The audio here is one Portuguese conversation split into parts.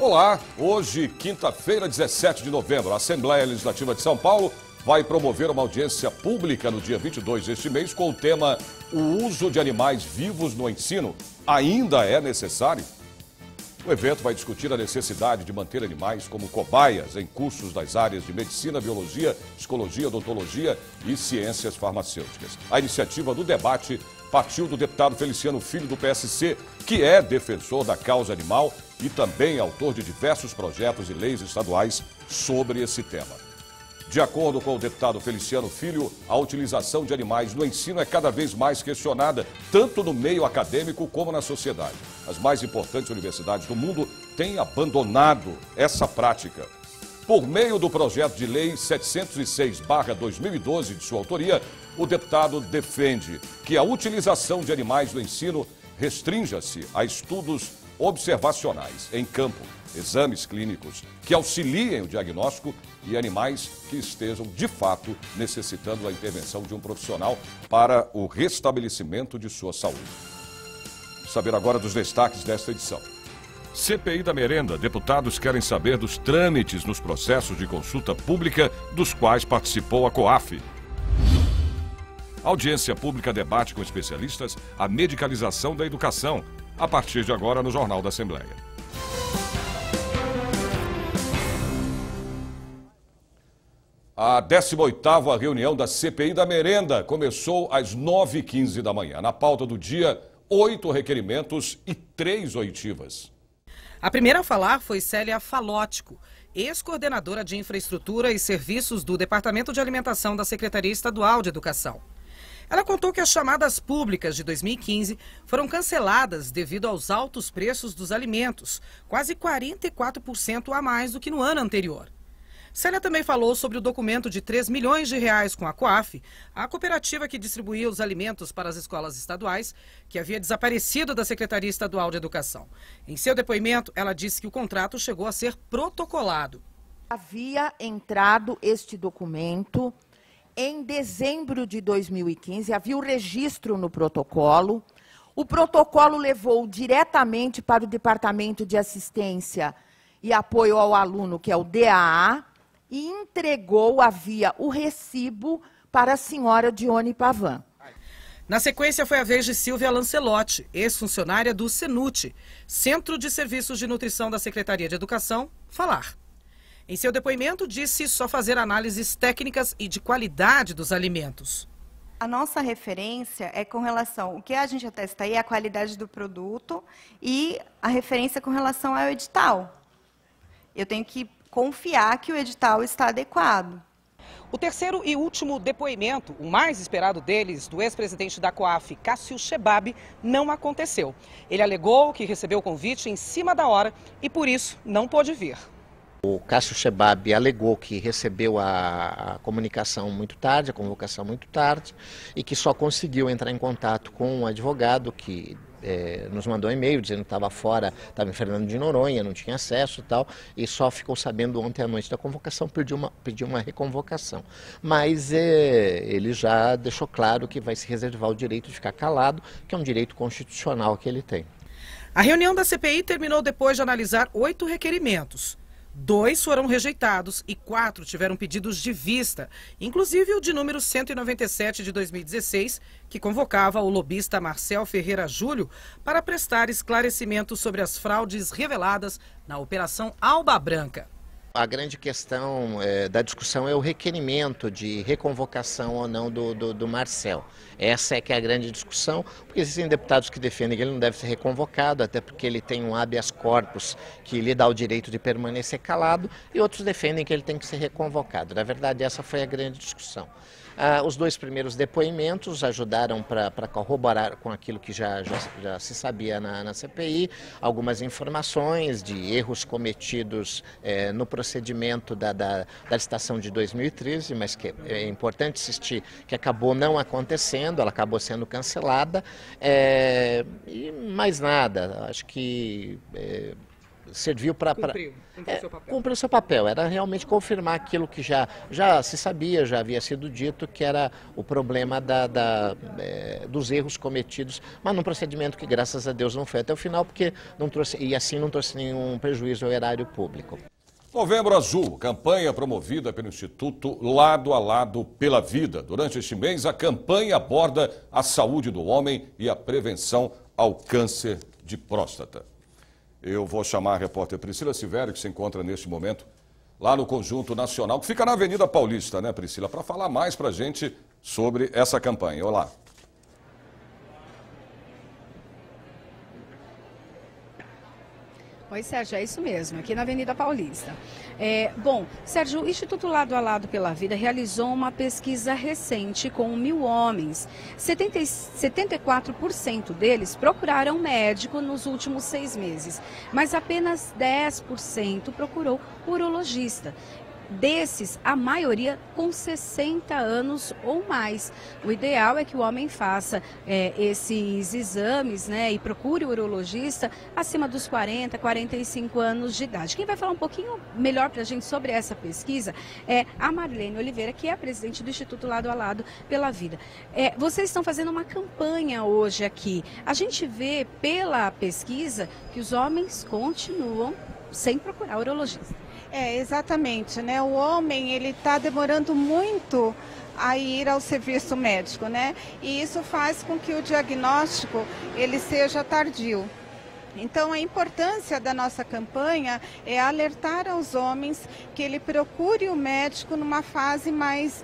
Olá, hoje, quinta-feira, 17 de novembro, a Assembleia Legislativa de São Paulo vai promover uma audiência pública no dia 22 deste mês com o tema "O uso de animais vivos no ensino ainda é necessário?". O evento vai discutir a necessidade de manter animais como cobaias em cursos das áreas de medicina, biologia, psicologia, odontologia e ciências farmacêuticas. A iniciativa do debate partiu do deputado Feliciano Filho, do PSC, que é defensor da causa animal e também autor de diversos projetos e leis estaduais sobre esse tema. De acordo com o deputado Feliciano Filho, a utilização de animais no ensino é cada vez mais questionada, tanto no meio acadêmico como na sociedade. As mais importantes universidades do mundo têm abandonado essa prática. Por meio do projeto de lei 706/2012, de sua autoria, o deputado defende que a utilização de animais no ensino restrinja-se a estudos observacionais em campo, exames clínicos que auxiliem o diagnóstico e animais que estejam, de fato, necessitando da intervenção de um profissional para o restabelecimento de sua saúde. Vamos saber agora dos destaques desta edição. CPI da merenda. Deputados querem saber dos trâmites nos processos de consulta pública dos quais participou a COAF. Audiência pública debate com especialistas a medicalização da educação, a partir de agora no Jornal da Assembleia. A 18ª reunião da CPI da merenda começou às 9h15 da manhã. Na pauta do dia, 8 requerimentos e 3 oitivas. A primeira a falar foi Célia Falótico, ex-coordenadora de Infraestrutura e Serviços do Departamento de Alimentação da Secretaria Estadual de Educação. Ela contou que as chamadas públicas de 2015 foram canceladas devido aos altos preços dos alimentos, quase 44% a mais do que no ano anterior. Célia também falou sobre o documento de R$3 milhões com a COAF, a cooperativa que distribuía os alimentos para as escolas estaduais, que havia desaparecido da Secretaria Estadual de Educação. Em seu depoimento, ela disse que o contrato chegou a ser protocolado. Havia entrado este documento em dezembro de 2015, havia o registro no protocolo. O protocolo levou diretamente para o Departamento de Assistência e Apoio ao Aluno, que é o DAA, e entregou, havia o recibo para a senhora Dione Pavan. Na sequência, foi a vez de Silvia Lancelotti, ex-funcionária do CNUT, Centro de Serviços de Nutrição da Secretaria de Educação, falar. Em seu depoimento, disse só fazer análises técnicas e de qualidade dos alimentos. A nossa referência é com relação, o que a gente atesta aí é a qualidade do produto e a referência com relação ao edital. Eu tenho que confiar que o edital está adequado. O terceiro e último depoimento, o mais esperado deles, do ex-presidente da COAF, Cássio Chebab, não aconteceu. Ele alegou que recebeu o convite em cima da hora e, por isso, não pôde vir. O Cássio Chebab alegou que recebeu a comunicação muito tarde, a convocação muito tarde, e que só conseguiu entrar em contato com um advogado que nos mandou um e-mail dizendo que estava fora, estava em Fernando de Noronha, não tinha acesso e tal, e só ficou sabendo ontem à noite da convocação, pediu uma reconvocação. Mas ele já deixou claro que vai se reservar o direito de ficar calado, que é um direito constitucional que ele tem. A reunião da CPI terminou depois de analisar 8 requerimentos. 2 foram rejeitados e 4 tiveram pedidos de vista, inclusive o de número 197 de 2016, que convocava o lobista Marcel Ferreira Júlio para prestar esclarecimentos sobre as fraudes reveladas na Operação Alba Branca. A grande questão da discussão é o requerimento de reconvocação ou não do Marcel. Essa é que é a grande discussão, porque existem deputados que defendem que ele não deve ser reconvocado, até porque ele tem um habeas corpus que lhe dá o direito de permanecer calado, e outros defendem que ele tem que ser reconvocado. Na verdade, essa foi a grande discussão. Os 2 primeiros depoimentos ajudaram para corroborar com aquilo que já se sabia na CPI, algumas informações de erros cometidos no procedimento da licitação de 2013, mas que é importante insistir que acabou não acontecendo, ela acabou sendo cancelada, e mais nada. Acho que serviu para... Cumpriu seu papel. Cumpriu seu papel, era realmente confirmar aquilo que já se sabia, já havia sido dito, que era o problema dos erros cometidos, mas num procedimento que, graças a Deus, não foi até o final, porque não trouxe nenhum prejuízo ao erário público. Novembro Azul, campanha promovida pelo Instituto Lado a Lado pela Vida. Durante este mês, a campanha aborda a saúde do homem e a prevenção ao câncer de próstata. Eu vou chamar a repórter Priscila Silvério, que se encontra neste momento lá no Conjunto Nacional, que fica na Avenida Paulista, né, Priscila, para falar mais para a gente sobre essa campanha. Olá. Oi, Sérgio, é isso mesmo, aqui na Avenida Paulista. Bom, Sérgio, o Instituto Lado a Lado pela Vida realizou uma pesquisa recente com 1.000 homens. 74% deles procuraram médico nos últimos 6 meses, mas apenas 10% procurou urologista. Desses, a maioria com 60 anos ou mais. O ideal é que o homem faça esses exames, né, e procure o urologista acima dos 40, 45 anos de idade. Quem vai falar um pouquinho melhor para a gente sobre essa pesquisa é a Marlene Oliveira, que é a presidente do Instituto Lado a Lado pela Vida. Vocês estão fazendo uma campanha hoje aqui. A gente vê pela pesquisa que os homens continuam sem procurar urologista. Exatamente, né? O homem, ele está demorando muito a ir ao serviço médico, né? E isso faz com que o diagnóstico, ele seja tardio. Então, a importância da nossa campanha é alertar aos homens que ele procure o médico numa fase mais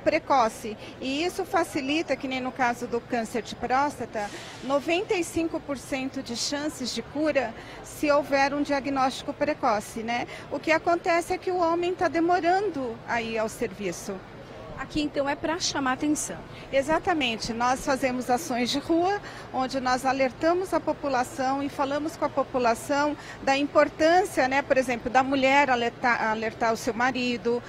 precoce. E isso facilita, que nem no caso do câncer de próstata, 95% de chances de cura se houver um diagnóstico precoce, né? O que acontece é que o homem está demorando a ir ao serviço. Aqui, então, é para chamar atenção. Exatamente. Nós fazemos ações de rua, onde nós alertamos a população e falamos com a população da importância, né, por exemplo, da mulher alertar o seu marido,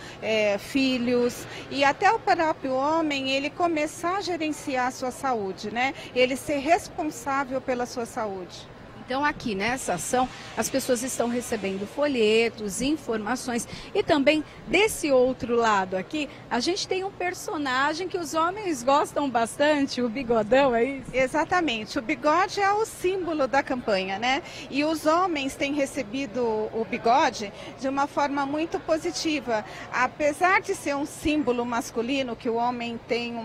filhos, e até o próprio homem, ele começar a gerenciar a sua saúde, né? Ele ser responsável pela sua saúde. Então, aqui nessa ação, as pessoas estão recebendo folhetos, informações e também desse outro lado aqui, a gente tem um personagem que os homens gostam bastante, o bigodão, é isso? Exatamente, o bigode é o símbolo da campanha, né? E os homens têm recebido o bigode de uma forma muito positiva. Apesar de ser um símbolo masculino, que o homem tem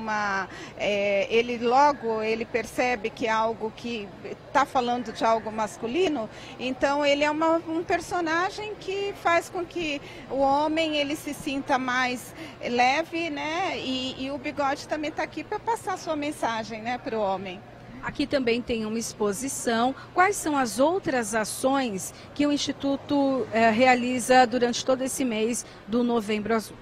ele percebe que é algo que está falando de algo masculino, então ele é um personagem que faz com que o homem ele se sinta mais leve, né? E o bigode também está aqui para passar sua mensagem, né, para o homem. Aqui também tem uma exposição. Quais são as outras ações que o Instituto realiza durante todo esse mês do Novembro Azul?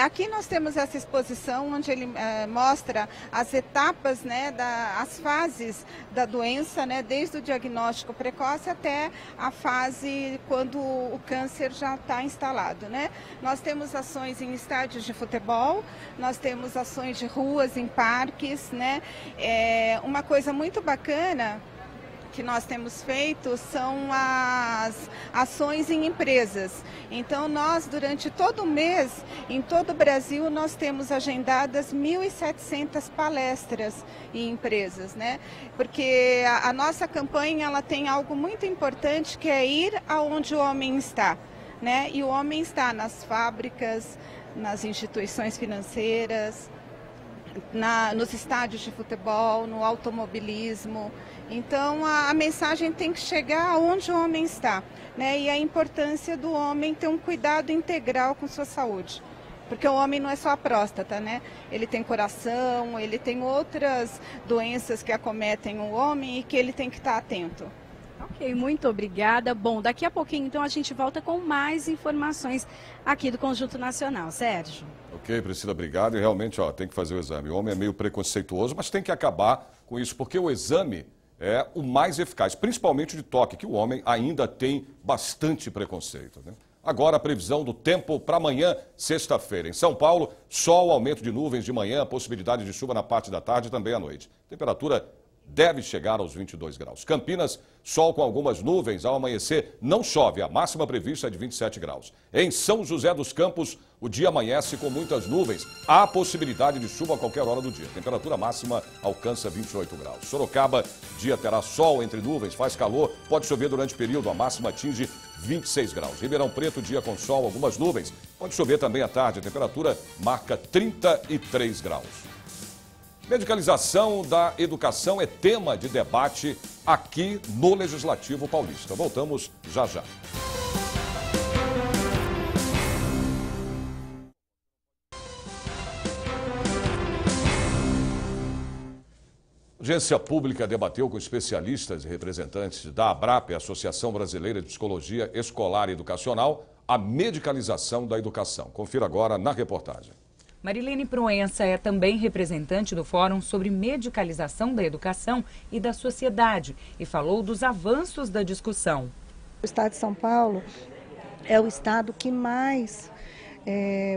Aqui nós temos essa exposição onde ele mostra as etapas, né, as fases da doença, né, desde o diagnóstico precoce até a fase quando o câncer já está instalado, né? Nós temos ações em estádios de futebol, nós temos ações de ruas, em parques, né? Uma coisa muito bacana que nós temos feito são as ações em empresas. Então, nós, durante todo o mês, em todo o Brasil, nós temos agendadas 1.700 palestras em empresas, né? Porque a nossa campanha, ela tem algo muito importante, que é ir aonde o homem está, né? E o homem está nas fábricas, nas instituições financeiras, nos estádios de futebol, no automobilismo. Então, a mensagem tem que chegar aonde o homem está, né? E a importância do homem ter um cuidado integral com sua saúde. Porque o homem não é só a próstata, né? Ele tem coração, ele tem outras doenças que acometem o homem e que ele tem que estar atento. Ok, muito obrigada. Bom, daqui a pouquinho, então, a gente volta com mais informações aqui do Conjunto Nacional. Sérgio. Ok, Priscila, obrigado. E realmente, tem que fazer o exame. O homem é meio preconceituoso, mas tem que acabar com isso, porque o exame é o mais eficaz, principalmente de toque, que o homem ainda tem bastante preconceito, né? Agora a previsão do tempo para amanhã, sexta-feira. Em São Paulo, sol, aumento de nuvens de manhã, possibilidade de chuva na parte da tarde e também à noite. Temperatura deve chegar aos 22 graus. Campinas, sol com algumas nuvens, ao amanhecer não chove, a máxima prevista é de 27 graus. Em São José dos Campos, o dia amanhece com muitas nuvens, há possibilidade de chuva a qualquer hora do dia. A temperatura máxima alcança 28 graus. Sorocaba, dia terá sol entre nuvens, faz calor, pode chover durante o período, a máxima atinge 26 graus. Ribeirão Preto, dia com sol, algumas nuvens, pode chover também à tarde, a temperatura marca 33 graus. Medicalização da educação é tema de debate aqui no Legislativo Paulista. Voltamos já já. A Agência Pública debateu com especialistas e representantes da ABRAP, Associação Brasileira de Psicologia Escolar e Educacional, a medicalização da educação. Confira agora na reportagem. Marilene Proença é também representante do Fórum sobre Medicalização da Educação e da Sociedade e falou dos avanços da discussão. O estado de São Paulo é o estado que mais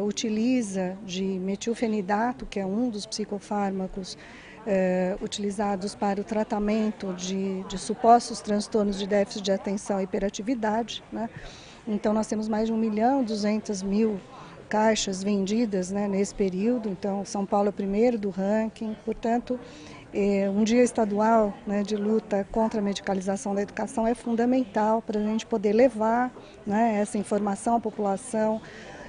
utiliza de metilfenidato, que é um dos psicofármacos utilizados para o tratamento de supostos transtornos de déficit de atenção e hiperatividade, né? Então nós temos mais de 1.200.000 caixas vendidas, né, nesse período. Então São Paulo é o primeiro do ranking, portanto um dia estadual, né, de luta contra a medicalização da educação é fundamental para a gente poder levar, né, essa informação à população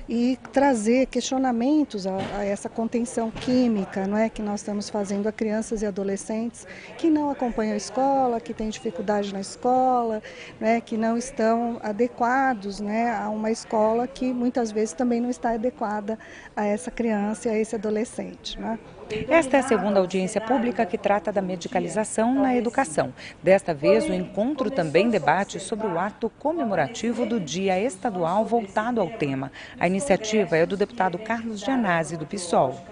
e trazer questionamentos a essa contenção química, não é, que nós estamos fazendo a crianças e adolescentes que não acompanham a escola, que têm dificuldade na escola, né, que não estão adequados, né, a uma escola que muitas vezes também não está adequada a essa criança e a esse adolescente, né? Esta é a segunda audiência pública que trata da medicalização na educação. Desta vez, o encontro também debate sobre o ato comemorativo do Dia Estadual voltado ao tema. A iniciativa é do deputado Carlos Gianazzi, do PSOL.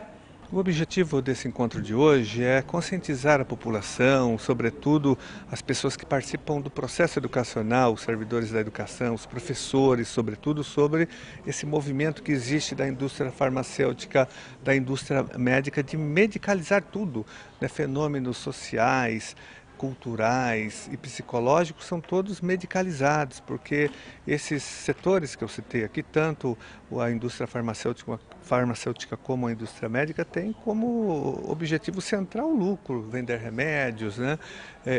O objetivo desse encontro de hoje é conscientizar a população, sobretudo as pessoas que participam do processo educacional, os servidores da educação, os professores, sobretudo sobre esse movimento que existe da indústria farmacêutica, da indústria médica, de medicalizar tudo, né? Fenômenos sociais, culturais e psicológicos são todos medicalizados, porque esses setores que eu citei aqui, tanto a indústria farmacêutica como a indústria médica, têm como objetivo central o lucro, vender remédios, né?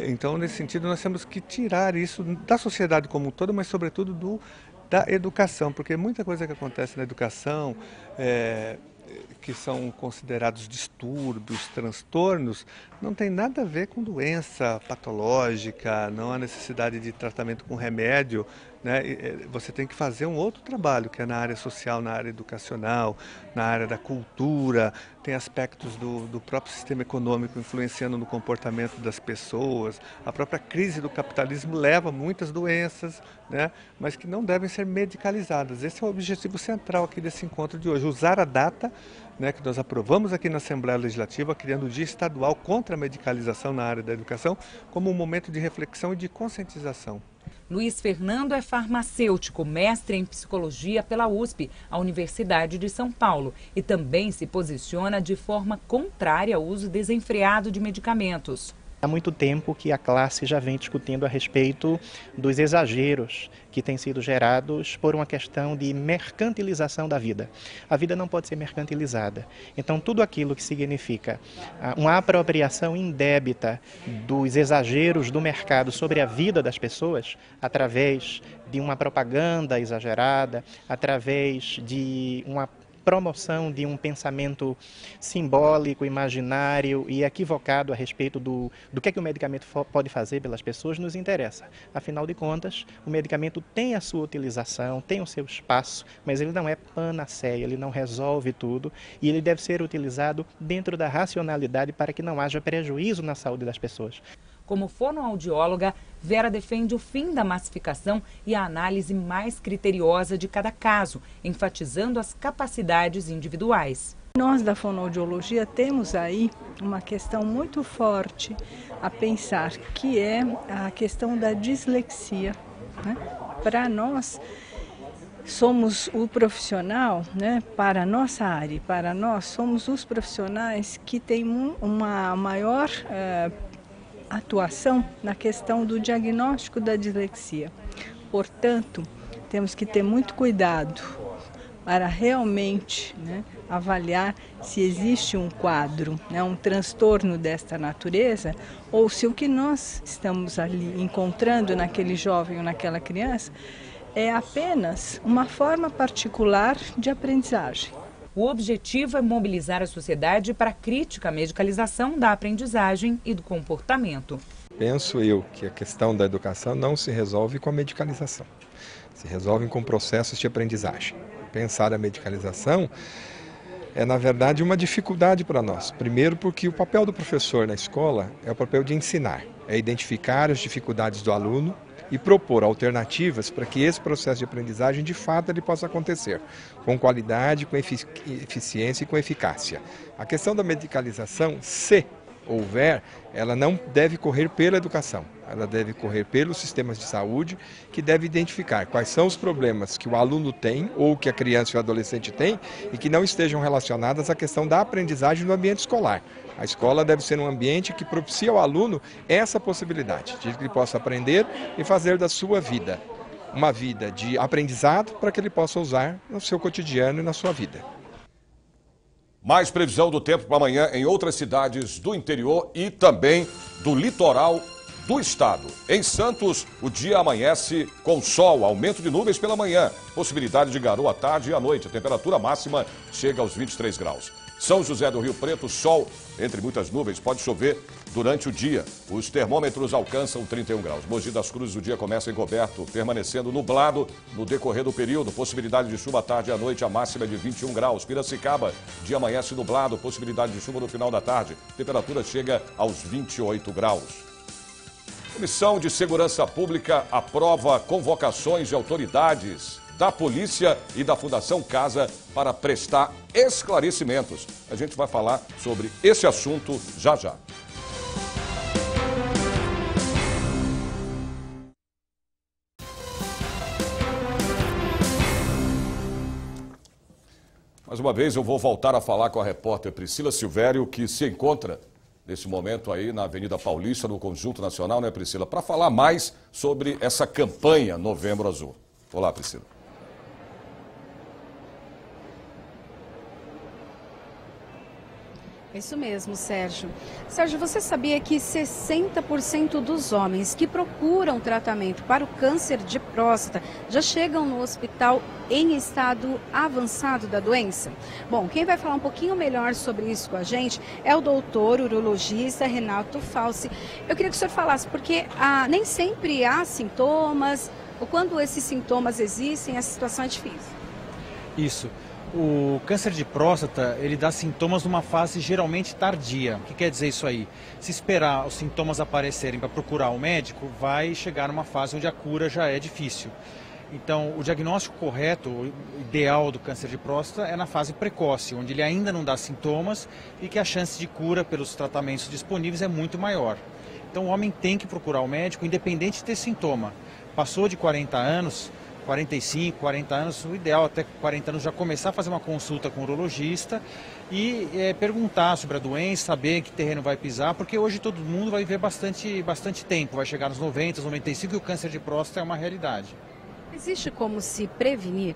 Então, nesse sentido, nós temos que tirar isso da sociedade como um todo, mas sobretudo da educação, porque muita coisa que acontece na educação que são considerados distúrbios, transtornos, não tem nada a ver com doença patológica, não há necessidade de tratamento com remédio, né? Você tem que fazer um outro trabalho, que é na área social, na área educacional, na área da cultura, tem aspectos do próprio sistema econômico influenciando no comportamento das pessoas. A própria crise do capitalismo leva a muitas doenças, né? Mas que não devem ser medicalizadas. Esse é o objetivo central aqui desse encontro de hoje, usar a data, né, que nós aprovamos aqui na Assembleia Legislativa, criando o Dia Estadual contra a Medicalização na área da educação, como um momento de reflexão e de conscientização. Luiz Fernando é farmacêutico, mestre em psicologia pela USP, a Universidade de São Paulo, e também se posiciona de forma contrária ao uso desenfreado de medicamentos. Há muito tempo que a classe já vem discutindo a respeito dos exageros que têm sido gerados por uma questão de mercantilização da vida. A vida não pode ser mercantilizada. Então, tudo aquilo que significa uma apropriação indébita dos exageros do mercado sobre a vida das pessoas, através de uma propaganda exagerada, através de uma promoção de um pensamento simbólico, imaginário e equivocado a respeito do que é que o medicamento pode fazer pelas pessoas, nos interessa. Afinal de contas, o medicamento tem a sua utilização, tem o seu espaço, mas ele não é panaceia, ele não resolve tudo e ele deve ser utilizado dentro da racionalidade para que não haja prejuízo na saúde das pessoas. Como fonoaudióloga, Vera defende o fim da massificação e a análise mais criteriosa de cada caso, enfatizando as capacidades individuais. Nós da fonoaudiologia temos aí uma questão muito forte a pensar, que é a questão da dislexia, né? Para nós, somos o profissional, né, para a nossa área, para nós somos os profissionais que têm uma maior atuação na questão do diagnóstico da dislexia. Portanto, temos que ter muito cuidado para realmente, avaliar se existe um quadro, um transtorno desta natureza, ou se o que nós estamos ali encontrando naquele jovem ou naquela criança é apenas uma forma particular de aprendizagem. O objetivo é mobilizar a sociedade para a crítica à medicalização da aprendizagem e do comportamento. Penso eu que a questão da educação não se resolve com a medicalização, se resolve com processos de aprendizagem. Pensar a medicalização é, na verdade, uma dificuldade para nós. Primeiro porque o papel do professor na escola é o papel de ensinar, é identificar as dificuldades do aluno e propor alternativas para que esse processo de aprendizagem, de fato, ele possa acontecer com qualidade, com eficiência e com eficácia. A questão da medicalização, se houver, ela não deve correr pela educação, ela deve correr pelos sistemas de saúde, que deve identificar quais são os problemas que o aluno tem ou que a criança e o adolescente tem e que não estejam relacionadas à questão da aprendizagem no ambiente escolar. A escola deve ser um ambiente que propicie ao aluno essa possibilidade de que ele possa aprender e fazer da sua vida uma vida de aprendizado para que ele possa usar no seu cotidiano e na sua vida. Mais previsão do tempo para amanhã em outras cidades do interior e também do litoral do estado. Em Santos, o dia amanhece com sol, aumento de nuvens pela manhã, possibilidade de garoa à tarde e à noite. A temperatura máxima chega aos 23 graus. São José do Rio Preto, sol entre muitas nuvens, pode chover durante o dia. Os termômetros alcançam 31 graus. Mogi das Cruzes, o dia começa encoberto, permanecendo nublado no decorrer do período. Possibilidade de chuva à tarde e à noite, a máxima é de 21 graus. Piracicaba, dia amanhece nublado, possibilidade de chuva no final da tarde. Temperatura chega aos 28 graus. Comissão de Segurança Pública aprova convocações de autoridades da Polícia e da Fundação Casa para prestar esclarecimentos. A gente vai falar sobre esse assunto já já. Mais uma vez eu vou voltar a falar com a repórter Priscila Silvério, que se encontra nesse momento aí na Avenida Paulista, no Conjunto Nacional, né, Priscila? Para falar mais sobre essa campanha Novembro Azul. Olá, Priscila. Isso mesmo, Sérgio. Sérgio, você sabia que 60% dos homens que procuram tratamento para o câncer de próstata já chegam no hospital em estado avançado da doença? Bom, quem vai falar um pouquinho melhor sobre isso com a gente é o doutor urologista Renato Falsi. Eu queria que o senhor falasse, porque nem sempre há sintomas, ou quando esses sintomas existem, a situação é difícil. Isso. O câncer de próstata, ele dá sintomas numa fase geralmente tardia. O que quer dizer isso aí? Se esperar os sintomas aparecerem para procurar o médico, vai chegar numa fase onde a cura já é difícil. Então, o diagnóstico correto, o ideal do câncer de próstata é na fase precoce, onde ele ainda não dá sintomas e que a chance de cura pelos tratamentos disponíveis é muito maior. Então, o homem tem que procurar o médico, independente de ter sintoma. Passou de 40 anos... 45, 40 anos, o ideal até 40 anos já começar a fazer uma consulta com o urologista e perguntar sobre a doença, saber que terreno vai pisar, porque hoje todo mundo vai viver bastante tempo, vai chegar nos 90, 95 e o câncer de próstata é uma realidade. Existe como se prevenir?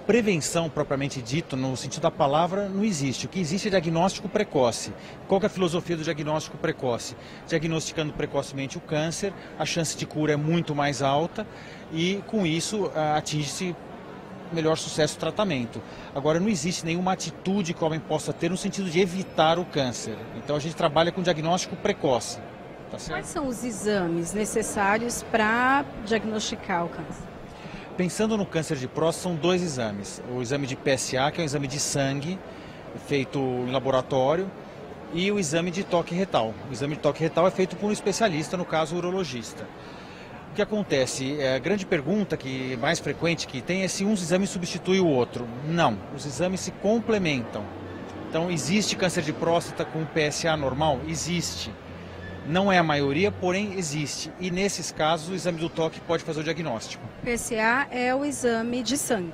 Prevenção, propriamente dito, no sentido da palavra, não existe. O que existe é diagnóstico precoce. Qual que é a filosofia do diagnóstico precoce? Diagnosticando precocemente o câncer, a chance de cura é muito mais alta e, com isso, atinge-se melhor sucesso do tratamento. Agora, não existe nenhuma atitude que o homem possa ter no sentido de evitar o câncer. Então, a gente trabalha com diagnóstico precoce. Tá certo? Quais são os exames necessários para diagnosticar o câncer? Pensando no câncer de próstata, são dois exames. O exame de PSA, que é um exame de sangue, feito em laboratório, e o exame de toque retal. O exame de toque retal é feito por um especialista, no caso, o urologista. O que acontece? A grande pergunta que mais frequente que tem é se um exame substitui o outro. Não, os exames se complementam. Então, existe câncer de próstata com PSA normal? Existe. Não é a maioria, porém existe. E nesses casos, o exame do toque pode fazer o diagnóstico. PSA é o exame de sangue.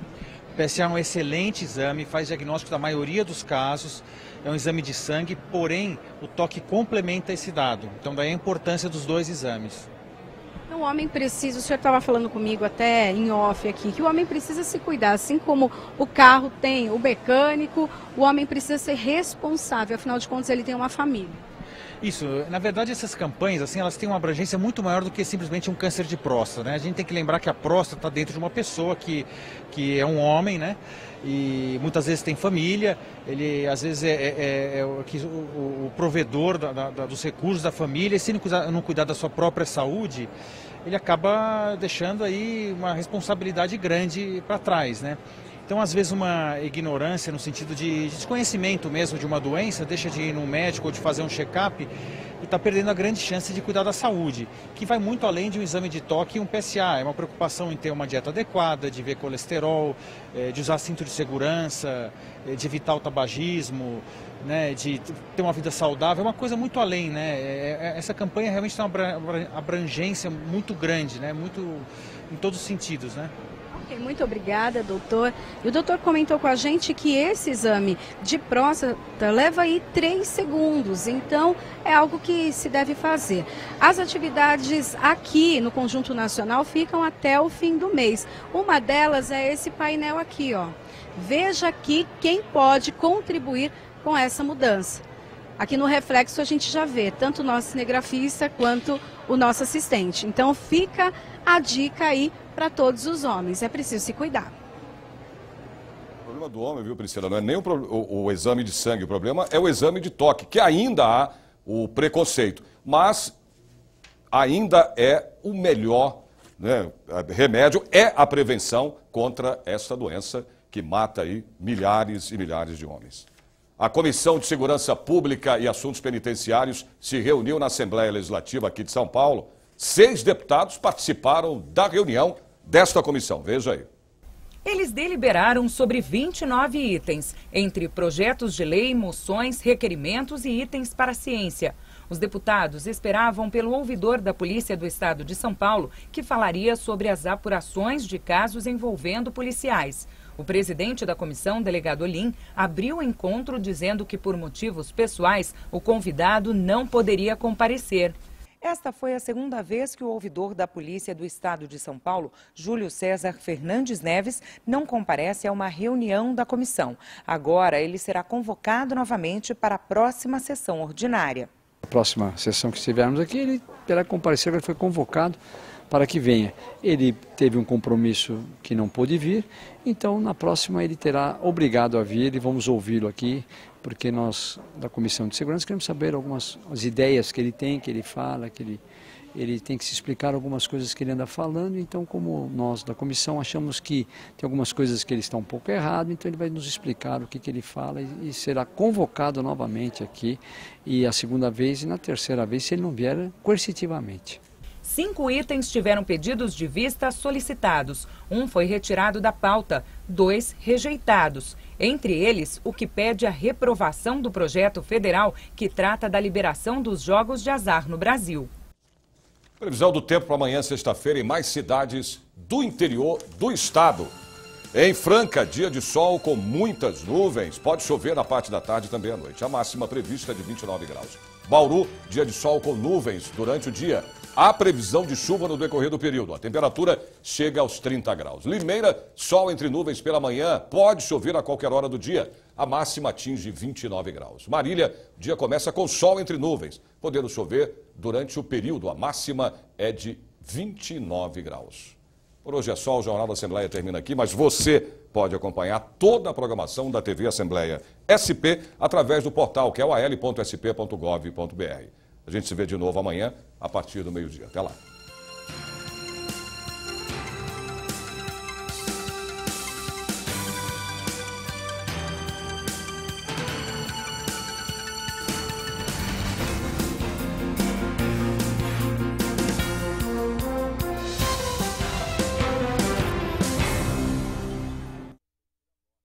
PSA é um excelente exame, faz diagnóstico da maioria dos casos, é um exame de sangue, porém o toque complementa esse dado. Então daí a importância dos dois exames. O homem precisa, o senhor estava falando comigo até em off aqui, que o homem precisa se cuidar, assim como o carro tem o mecânico, o homem precisa ser responsável, afinal de contas ele tem uma família. Isso, na verdade essas campanhas, assim, elas têm uma abrangência muito maior do que simplesmente um câncer de próstata, né? A gente tem que lembrar que a próstata está dentro de uma pessoa que é um homem, né? E muitas vezes tem família, ele às vezes é o provedor dos recursos da família, e se não cuidar da sua própria saúde, ele acaba deixando aí uma responsabilidade grande para trás, né? Então, às vezes, uma ignorância no sentido de desconhecimento mesmo de uma doença, deixa de ir no médico ou de fazer um check-up e está perdendo a grande chance de cuidar da saúde, que vai muito além de um exame de toque e um PSA. É uma preocupação em ter uma dieta adequada, de ver colesterol, de usar cinto de segurança, de evitar o tabagismo, né, de ter uma vida saudável, é uma coisa muito além, né? Essa campanha realmente tem uma abrangência muito grande, né? Muito em todos os sentidos, né? Muito obrigada, doutor. E o doutor comentou com a gente que esse exame de próstata leva aí 3 segundos, então é algo que se deve fazer. As atividades aqui no Conjunto Nacional ficam até o fim do mês. Uma delas é esse painel aqui, ó. Veja aqui quem pode contribuir com essa mudança. Aqui no reflexo a gente já vê tanto o nosso cinegrafista quanto o nosso assistente. Então fica a dica aí para todos os homens, é preciso se cuidar. O problema do homem, viu, Priscila, não é nem o exame de sangue, o problema é o exame de toque, que ainda há o preconceito, mas ainda é o melhor, né, remédio, é a prevenção contra essa doença que mata aí milhares e milhares de homens. A Comissão de Segurança Pública e Assuntos Penitenciários se reuniu na Assembleia Legislativa aqui de São Paulo. 6 deputados participaram da reunião desta comissão. Veja aí. Eles deliberaram sobre 29 itens, entre projetos de lei, moções, requerimentos e itens para a ciência. Os deputados esperavam pelo ouvidor da Polícia do Estado de São Paulo, que falaria sobre as apurações de casos envolvendo policiais. O presidente da comissão, delegado Olim, abriu o encontro dizendo que, por motivos pessoais, o convidado não poderia comparecer. Esta foi a segunda vez que o ouvidor da Polícia do Estado de São Paulo, Júlio César Fernandes Neves, não comparece a uma reunião da comissão. Agora, ele será convocado novamente para a próxima sessão ordinária. A próxima sessão que estivermos aqui, ele terá que comparecer, ele foi convocado para que venha. Ele teve um compromisso que não pôde vir, então na próxima ele terá obrigado a vir e vamos ouvi-lo aqui, porque nós da Comissão de Segurança queremos saber algumas ideias que ele tem, que ele fala, que ele tem que se explicar algumas coisas que ele anda falando, então como nós da comissão achamos que tem algumas coisas que ele está um pouco errado, então ele vai nos explicar o que ele fala e será convocado novamente aqui, e a segunda vez e na terceira vez, se ele não vier, coercitivamente. 5 itens tiveram pedidos de vista solicitados. 1 foi retirado da pauta, 2 rejeitados. Entre eles, o que pede a reprovação do projeto federal que trata da liberação dos jogos de azar no Brasil. Previsão do tempo para amanhã, sexta-feira, em mais cidades do interior do estado. Em Franca, dia de sol com muitas nuvens. Pode chover na parte da tarde e também à noite. A máxima prevista é de 29 graus. Bauru, dia de sol com nuvens durante o dia. Há previsão de chuva no decorrer do período. A temperatura chega aos 30 graus. Limeira, sol entre nuvens pela manhã. Pode chover a qualquer hora do dia. A máxima atinge 29 graus. Marília, dia começa com sol entre nuvens, podendo chover durante o período. A máxima é de 29 graus. Por hoje é só, o Jornal da Assembleia termina aqui, mas você pode acompanhar toda a programação da TV Assembleia SP através do portal que é o al.sp.gov.br. A gente se vê de novo amanhã, a partir do meio-dia. Até lá.